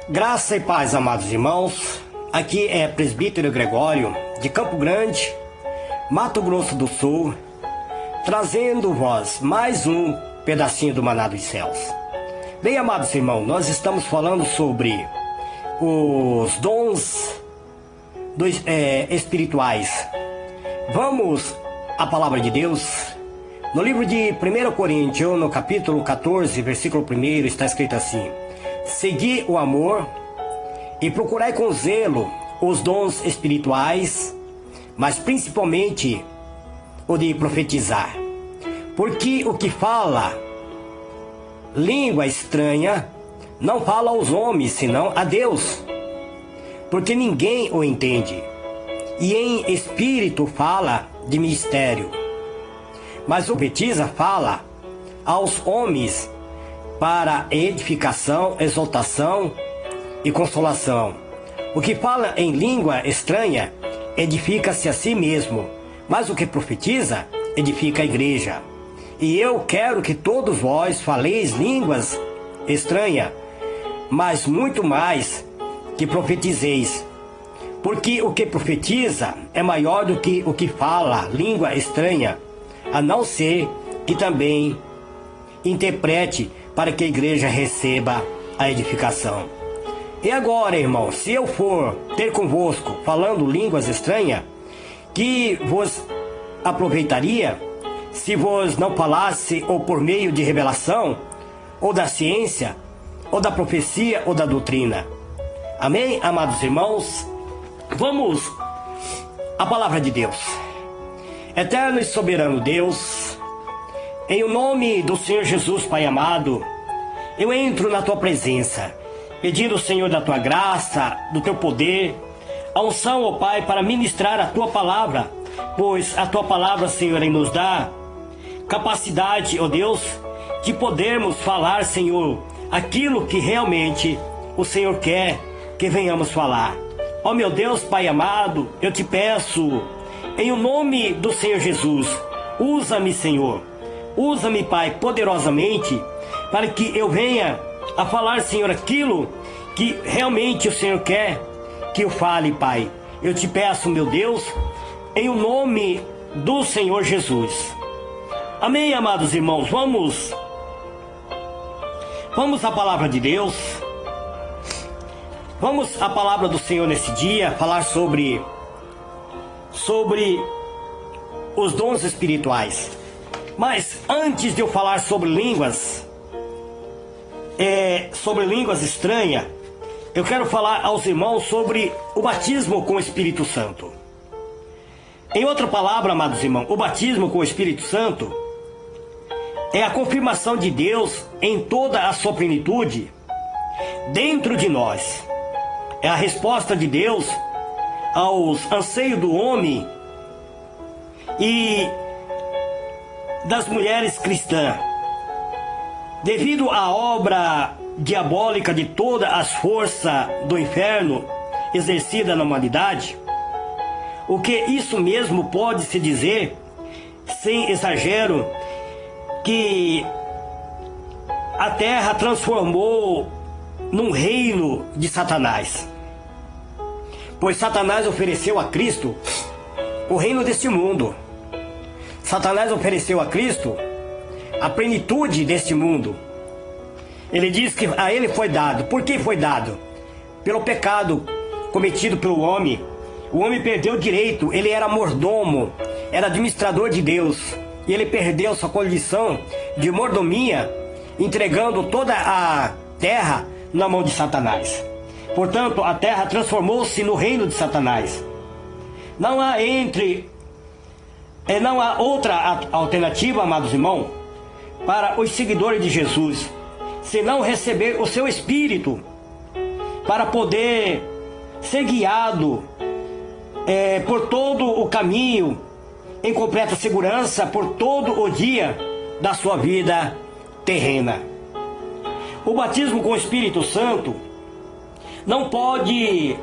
Graça e paz, amados irmãos. Aqui é Presbítero Gregório, de Campo Grande, Mato Grosso do Sul, trazendo-vos mais um pedacinho do Maná dos Céus. Bem, amados irmãos, nós estamos falando sobre os dons espirituais. Vamos à palavra de Deus. No livro de 1 Coríntios, no capítulo 14, versículo 1, está escrito assim: segui o amor e procurai com zelo os dons espirituais, mas principalmente o de profetizar. Porque o que fala língua estranha não fala aos homens, senão a Deus, porque ninguém o entende. E em espírito fala de mistério. Mas o profetiza fala aos homens para edificação, exaltação e consolação. O que fala em língua estranha edifica-se a si mesmo, mas o que profetiza edifica a igreja. E eu quero que todos vós faleis línguas estranhas, mas muito mais que profetizeis. Porque o que profetiza é maior do que o que fala língua estranha, a não ser que também interprete para que a igreja receba a edificação. E agora, irmãos, se eu for ter convosco falando línguas estranhas, que vos aproveitaria se vos não falasse ou por meio de revelação, ou da ciência, ou da profecia, ou da doutrina? Amém, amados irmãos? Vamos à palavra de Deus. Eterno e soberano Deus, em o nome do Senhor Jesus, Pai amado, eu entro na Tua presença, pedindo, Senhor, da Tua graça, do Teu poder, a unção, ó Pai, para ministrar a Tua palavra, pois a Tua palavra, Senhor, nos dá capacidade, ó Deus, de podermos falar, Senhor, aquilo que realmente o Senhor quer que venhamos falar. Ó meu Deus, Pai amado, eu te peço, em o nome do Senhor Jesus, usa-me, Senhor. Usa-me, Pai, poderosamente, para que eu venha a falar, Senhor, aquilo que realmente o Senhor quer que eu fale, Pai. Eu te peço, meu Deus, em o nome do Senhor Jesus. Amém, amados irmãos. Vamos à palavra de Deus. Vamos à palavra do Senhor nesse dia, falar sobre os dons espirituais. Mas antes de eu falar sobre línguas estranhas, eu quero falar aos irmãos sobre o batismo com o Espírito Santo. Em outra palavra, amados irmãos, o batismo com o Espírito Santo é a confirmação de Deus em toda a sua plenitude dentro de nós. É a resposta de Deus aos anseios do homem e das mulheres cristãs. Devido à obra diabólica de todas as forças do inferno exercida na humanidade, o que isso mesmo pode se dizer, sem exagero, que a terra transformou num reino de Satanás. Pois Satanás ofereceu a Cristo o reino deste mundo. Satanás ofereceu a Cristo a plenitude deste mundo. Ele diz que a ele foi dado. Por que foi dado? Pelo pecado cometido pelo homem. O homem perdeu o direito, ele era mordomo, era administrador de Deus. E ele perdeu sua condição de mordomia, entregando toda a terra na mão de Satanás. Portanto, a terra transformou-se no reino de Satanás. Não há outra alternativa, amados irmãos, para os seguidores de Jesus, senão receber o seu Espírito, para poder ser guiado por todo o caminho, em completa segurança, por todo o dia da sua vida terrena. O batismo com o Espírito Santo não pode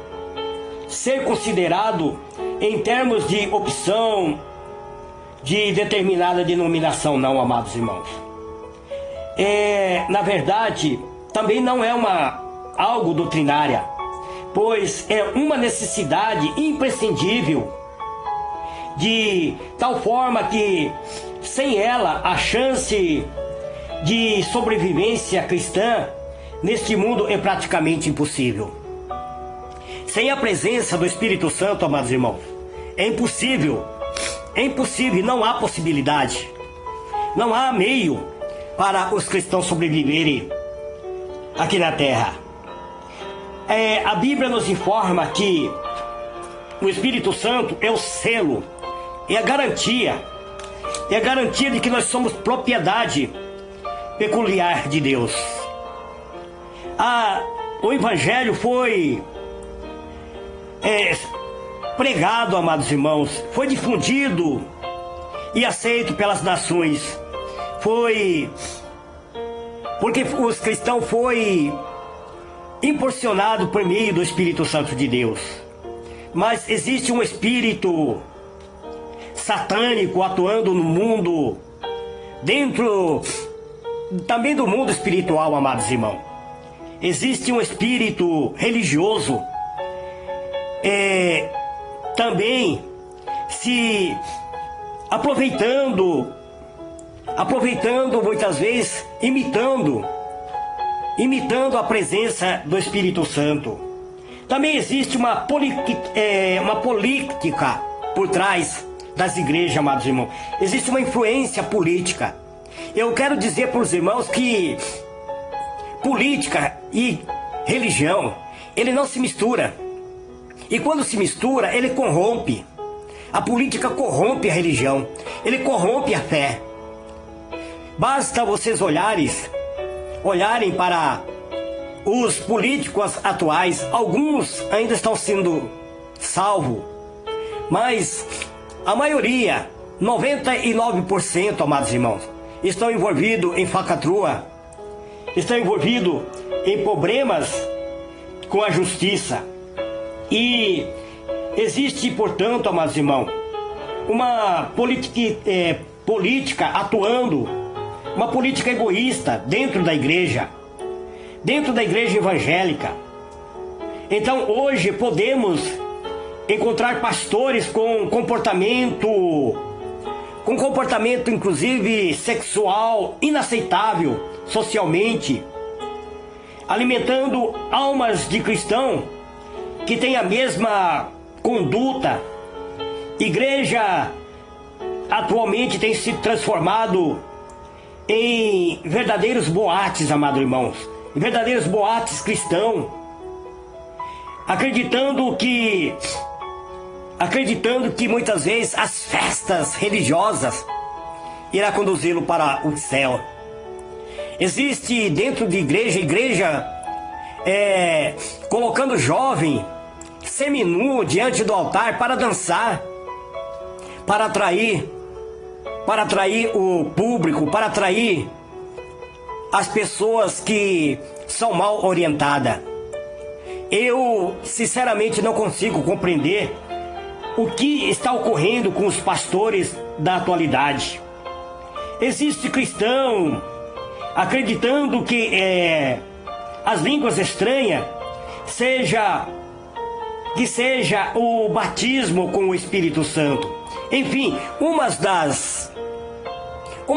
ser considerado em termos de opção de determinada denominação, não, amados irmãos. Na verdade, também não é algo doutrinária, pois é uma necessidade imprescindível, de tal forma que sem ela a chance de sobrevivência cristã neste mundo é praticamente impossível. Sem a presença do Espírito Santo, amados irmãos, é impossível, não há possibilidade, não há meio para os cristãos sobreviverem aqui na terra. A Bíblia nos informa que o Espírito Santo é o selo, é a garantia de que nós somos propriedade peculiar de Deus. O Evangelho foi pregado, amados irmãos, foi difundido e aceito pelas nações. Foi porque os cristãos foi impulsionado por meio do Espírito Santo de Deus. Mas existe um espírito satânico atuando no mundo, dentro também do mundo espiritual, amados irmãos. Existe um espírito religioso, também se aproveitando muitas vezes, imitando a presença do Espírito Santo. Também existe uma política por trás das igrejas, amados irmãos. Existe uma influência política. Eu quero dizer para os irmãos que política e religião, ele não se mistura. E quando se mistura, ele corrompe. A política corrompe a religião, ele corrompe a fé. Basta vocês olharem para os políticos atuais. Alguns ainda estão sendo salvos, mas a maioria, 99%, amados irmãos, estão envolvidos em falcatrua, estão envolvidos em problemas com a justiça. E existe, portanto, amados irmãos, uma política atuando, uma política egoísta dentro da igreja evangélica. Então hoje podemos encontrar pastores com comportamento inclusive sexual inaceitável socialmente, alimentando almas de cristão que têm a mesma conduta. Igreja atualmente tem se transformado em verdadeiros boates, amados irmãos, verdadeiros boates cristãos, acreditando que muitas vezes as festas religiosas irá conduzi-lo para o céu. Existe dentro de igreja colocando jovem seminu diante do altar para dançar, para atrair o público, para atrair as pessoas que são mal orientadas. Eu sinceramente não consigo compreender o que está ocorrendo com os pastores da atualidade. Existe cristão acreditando que as línguas estranhas seja o batismo com o Espírito Santo. Enfim, uma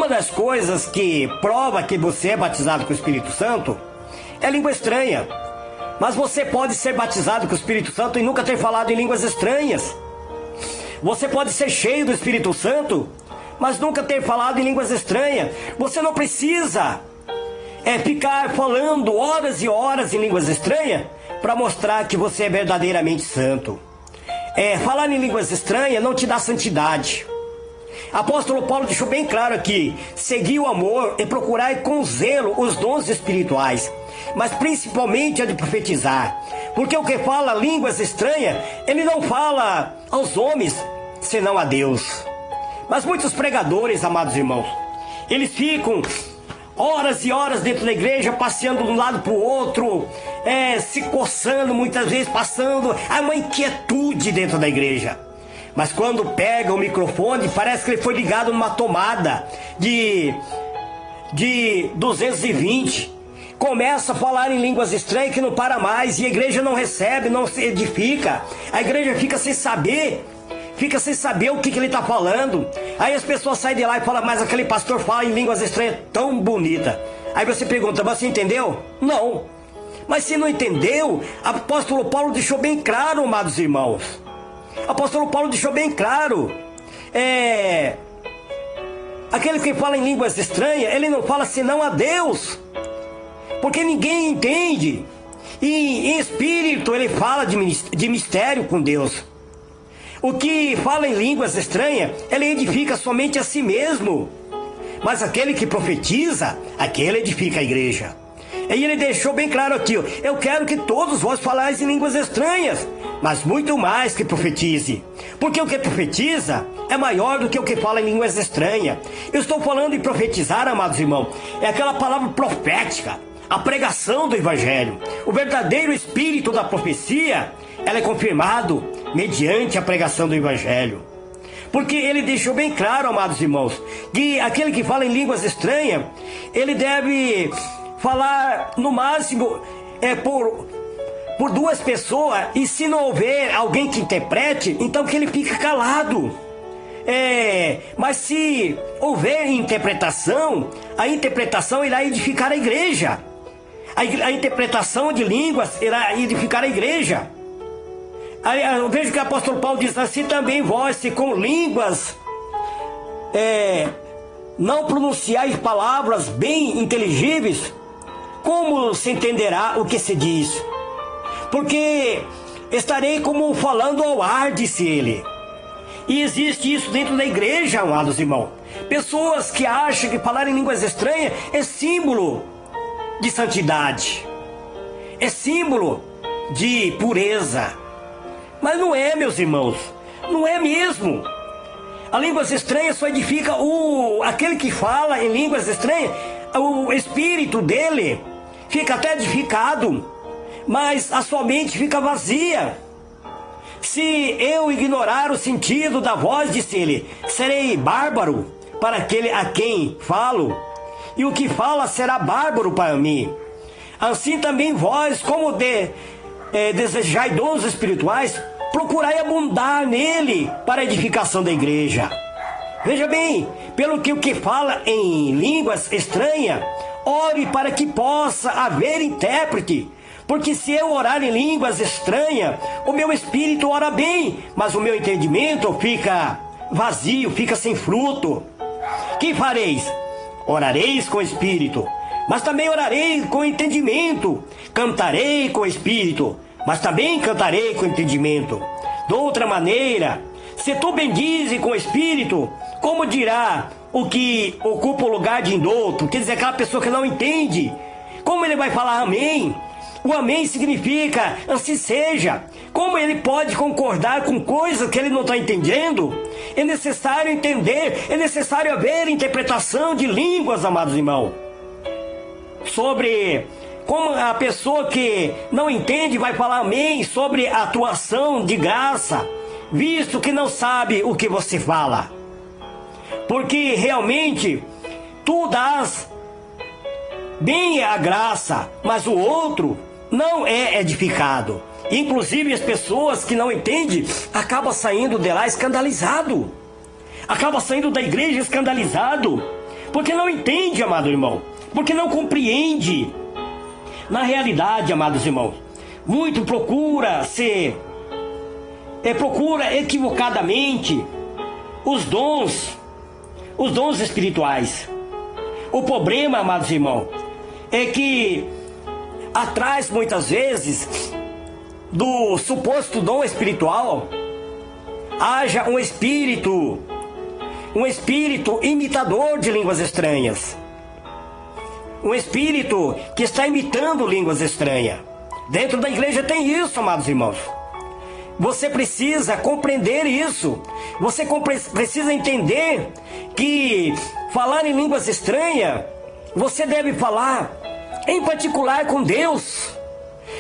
das coisas que prova que você é batizado com o Espírito Santo é língua estranha. Mas você pode ser batizado com o Espírito Santo e nunca ter falado em línguas estranhas. Você pode ser cheio do Espírito Santo, mas nunca ter falado em línguas estranhas. Você não precisa ficar falando horas e horas em línguas estranhas para mostrar que você é verdadeiramente santo. Falar em línguas estranhas não te dá santidade. Apóstolo Paulo deixou bem claro aqui: seguir o amor e procurar com zelo os dons espirituais, mas principalmente a de profetizar. Porque o que fala línguas estranhas, ele não fala aos homens, senão a Deus. Mas muitos pregadores, amados irmãos, eles ficam horas e horas dentro da igreja, passeando de um lado para o outro, se coçando, muitas vezes passando uma inquietude dentro da igreja. Mas quando pega o microfone, parece que ele foi ligado numa tomada de 220. começa a falar em línguas estranhas que não para mais, e a igreja não recebe, não se edifica. A igreja fica sem saber o que ele está falando. Aí as pessoas saem de lá e falam, mas aquele pastor fala em línguas estranhas tão bonita. Aí você pergunta, você entendeu? Não. Mas se não entendeu, apóstolo Paulo deixou bem claro, amados irmãos. Apóstolo Paulo deixou bem claro. Aquele que fala em línguas estranhas, ele não fala senão a Deus. Porque ninguém entende. E em espírito ele fala de mistério com Deus. O que fala em línguas estranhas, ele edifica somente a si mesmo. Mas aquele que profetiza, aquele edifica a igreja. E ele deixou bem claro aqui, ó, eu quero que todos vós falais em línguas estranhas, mas muito mais que profetize. Porque o que profetiza é maior do que o que fala em línguas estranhas. Eu estou falando em profetizar, amados irmãos, é aquela palavra profética, a pregação do evangelho. O verdadeiro espírito da profecia, ela é confirmado mediante a pregação do evangelho. Porque ele deixou bem claro, amados irmãos, que aquele que fala em línguas estranhas, ele deve falar no máximo por duas pessoas, e se não houver alguém que interprete, então que ele fique calado. Mas se houver interpretação, a interpretação irá edificar a igreja. A interpretação de línguas irá edificar a igreja. Aí eu vejo que o apóstolo Paulo diz assim também, vós, se com línguas não pronunciais palavras bem inteligíveis, como se entenderá o que se diz? Porque estarei como falando ao ar, disse ele. E existe isso dentro da igreja, amados irmãos. Pessoas que acham que falar em línguas estranhas é símbolo de santidade, é símbolo de pureza. Mas não é, meus irmãos, não é mesmo. A línguas estranhas só edifica aquele que fala em línguas estranhas, o espírito dele fica até edificado, mas a sua mente fica vazia. Se eu ignorar o sentido da voz, disse ele, serei bárbaro para aquele a quem falo, e o que fala será bárbaro para mim. Assim também vós, como desejai dons espirituais, procurai abundar nele para a edificação da igreja. Veja bem, pelo que o que fala em línguas estranhas, ore para que possa haver intérprete. Porque se eu orar em línguas estranhas, o meu espírito ora bem, mas o meu entendimento fica vazio, fica sem fruto. Que fareis? Orareis com espírito, mas também orarei com entendimento. Cantarei com espírito, mas também cantarei com entendimento. De outra maneira, se tu bendize com espírito, como dirá o que ocupa o lugar de indouto? Quer dizer, aquela pessoa que não entende. Como ele vai falar amém? O amém significa assim seja. Como ele pode concordar com coisas que ele não está entendendo? É necessário entender, é necessário haver interpretação de línguas, amados irmãos. Sobre como a pessoa que não entende vai falar amém sobre a atuação de graça, visto que não sabe o que você fala. Porque realmente tu dás bem a graça, mas o outro não é edificado. Inclusive as pessoas que não entendem acabam saindo de lá escandalizado, acabam saindo da igreja escandalizado, porque não entende, amado irmão, porque não compreende. Na realidade, amados irmãos, muito procura equivocadamente os dons espirituais. O problema, amados irmãos, é que atrás muitas vezes do suposto dom espiritual haja um espírito imitador de línguas estranhas, um espírito que está imitando línguas estranhas. Dentro da igreja tem isso, amados irmãos. Você precisa compreender isso. Você precisa entender que falar em línguas estranhas, você deve falar em particular com Deus.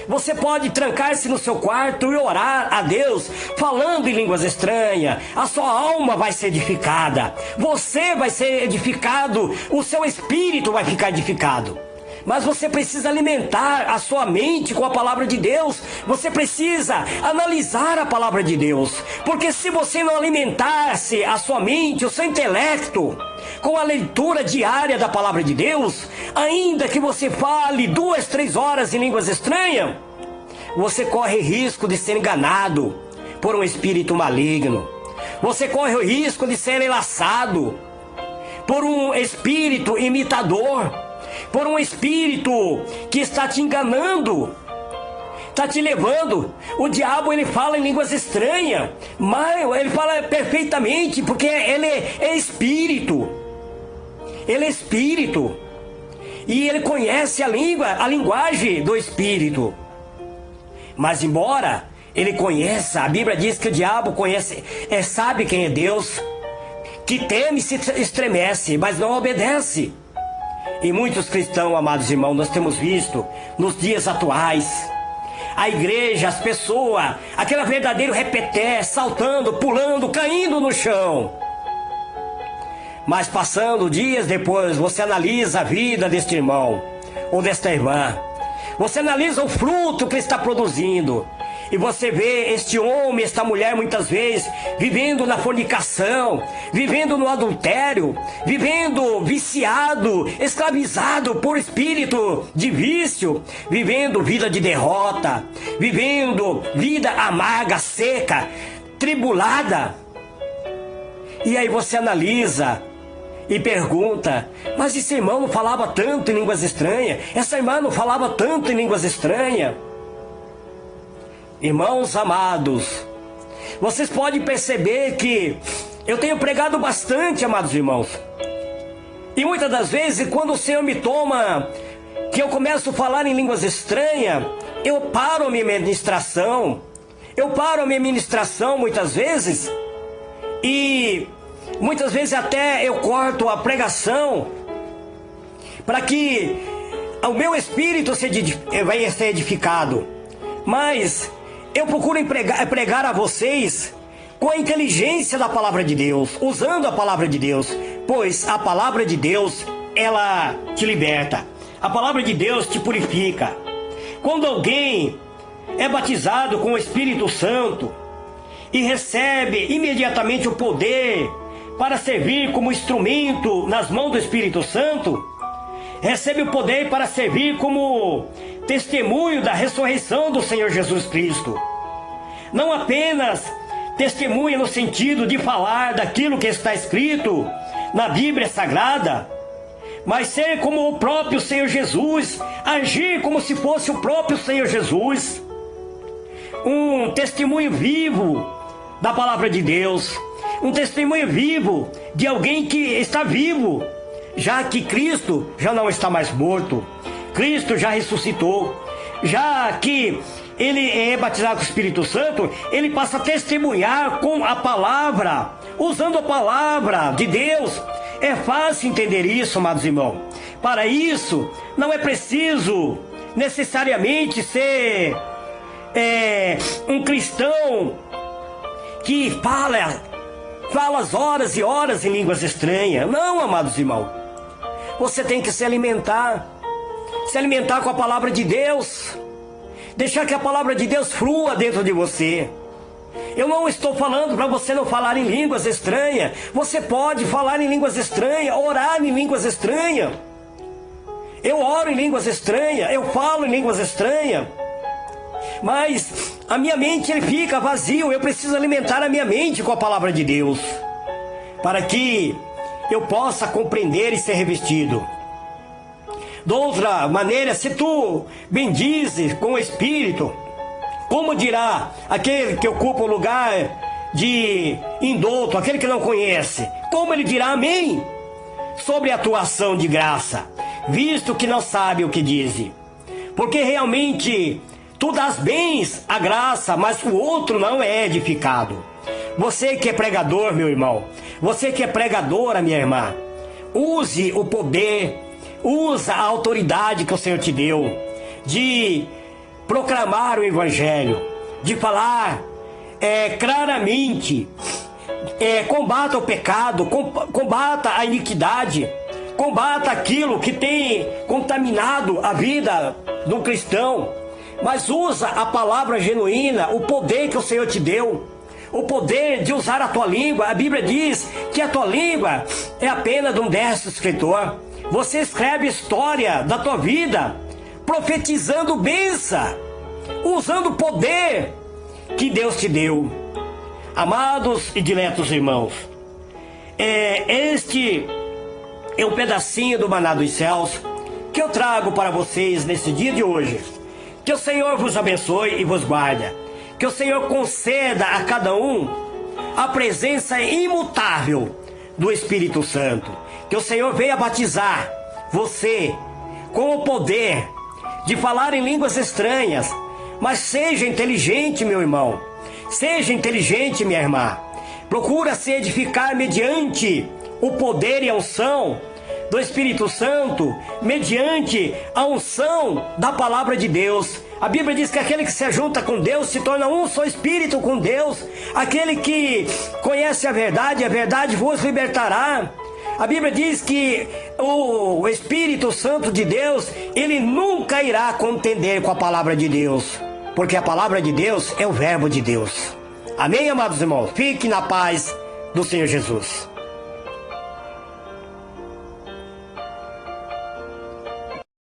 Você pode trancar-se no seu quarto e orar a Deus, falando em línguas estranhas. A sua alma vai ser edificada. Você vai ser edificado. O seu espírito vai ficar edificado. Mas você precisa alimentar a sua mente com a palavra de Deus. Você precisa analisar a palavra de Deus. Porque se você não alimentasse a sua mente, o seu intelecto, com a leitura diária da palavra de Deus, ainda que você fale 2, 3 horas em línguas estranhas, você corre risco de ser enganado por um espírito maligno. Você corre o risco de ser enlaçado por um espírito imitador, por um espírito que está te enganando, está te levando. O diabo, ele fala em línguas estranhas, mas ele fala perfeitamente, porque ele é espírito. Ele é espírito. E ele conhece a linguagem do espírito. Mas embora ele conheça, a Bíblia diz que o diabo conhece, sabe quem é Deus, que teme e se estremece, mas não obedece. E muitos cristãos, amados irmãos, nós temos visto nos dias atuais, a igreja, as pessoas, aquele verdadeiro repeté, saltando, pulando, caindo no chão. Mas passando dias depois, você analisa a vida deste irmão ou desta irmã. Você analisa o fruto que ele está produzindo. E você vê este homem, esta mulher, muitas vezes, vivendo na fornicação, vivendo no adultério, vivendo viciado, escravizado por espírito de vício, vivendo vida de derrota, vivendo vida amarga, seca, tribulada. E aí você analisa e pergunta: mas esse irmão não falava tanto em línguas estranhas? Essa irmã não falava tanto em línguas estranhas? Irmãos amados, vocês podem perceber que eu tenho pregado bastante, amados irmãos. E muitas das vezes, quando o Senhor me toma, que eu começo a falar em línguas estranhas, eu paro a minha ministração. Muitas vezes. E muitas vezes até eu corto a pregação, para que o meu espírito vai ser edificado. Mas eu procuro pregar a vocês com a inteligência da palavra de Deus, usando a palavra de Deus, pois a palavra de Deus, ela te liberta. A palavra de Deus te purifica. Quando alguém é batizado com o Espírito Santo e recebe imediatamente o poder para servir como instrumento nas mãos do Espírito Santo, recebe o poder para servir como testemunho da ressurreição do Senhor Jesus Cristo. Não apenas testemunha no sentido de falar daquilo que está escrito na Bíblia Sagrada, mas ser como o próprio Senhor Jesus, agir como se fosse o próprio Senhor Jesus. Um testemunho vivo da palavra de Deus, um testemunho vivo de alguém que está vivo, já que Cristo já não está mais morto, Cristo já ressuscitou, já que ele é batizado com o Espírito Santo, ele passa a testemunhar com a palavra, usando a palavra de Deus. É fácil entender isso, amados irmãos. Para isso, não é preciso necessariamente ser um cristão que fala as horas e horas em línguas estranhas. Não, amados irmãos. Você tem que se alimentar com a palavra de Deus, deixar que a palavra de Deus flua dentro de você. Eu não estou falando para você não falar em línguas estranhas. Você pode falar em línguas estranhas, orar em línguas estranhas. Eu oro em línguas estranhas, eu falo em línguas estranhas, mas a minha mente fica vazia. Eu preciso alimentar a minha mente com a palavra de Deus, para que eu possa compreender e ser revestido. De outra maneira, se tu bendizes com o Espírito, como dirá aquele que ocupa o lugar de indouto, aquele que não conhece? Como ele dirá amém sobre a tua ação de graça, visto que não sabe o que diz? Porque realmente tu dás bens à graça, mas o outro não é edificado. Você que é pregador, meu irmão, você que é pregadora, minha irmã, use o poder, usa a autoridade que o Senhor te deu de proclamar o Evangelho, de falar claramente, combata o pecado, combata a iniquidade, Combata aquilo que tem contaminado a vida do cristão. Mas usa a palavra genuína, o poder que o Senhor te deu. O poder de usar a tua língua. A Bíblia diz que a tua língua é a pena de um destro escritor. Você escreve história da tua vida, profetizando bênção, usando o poder que Deus te deu. Amados e diletos irmãos, este é um pedacinho do maná dos céus que eu trago para vocês nesse dia de hoje. Que o Senhor vos abençoe e vos guarde. Que o Senhor conceda a cada um a presença imutável do Espírito Santo. Que o Senhor venha batizar você com o poder de falar em línguas estranhas. Mas seja inteligente, meu irmão. Seja inteligente, minha irmã. Procura se edificar mediante o poder e a unção do Espírito Santo, mediante a unção da palavra de Deus. A Bíblia diz que aquele que se junta com Deus se torna um só espírito com Deus. Aquele que conhece a verdade vos libertará. A Bíblia diz que o Espírito Santo de Deus, ele nunca irá contender com a palavra de Deus, porque a palavra de Deus é o verbo de Deus. Amém, amados irmãos? Fique na paz do Senhor Jesus.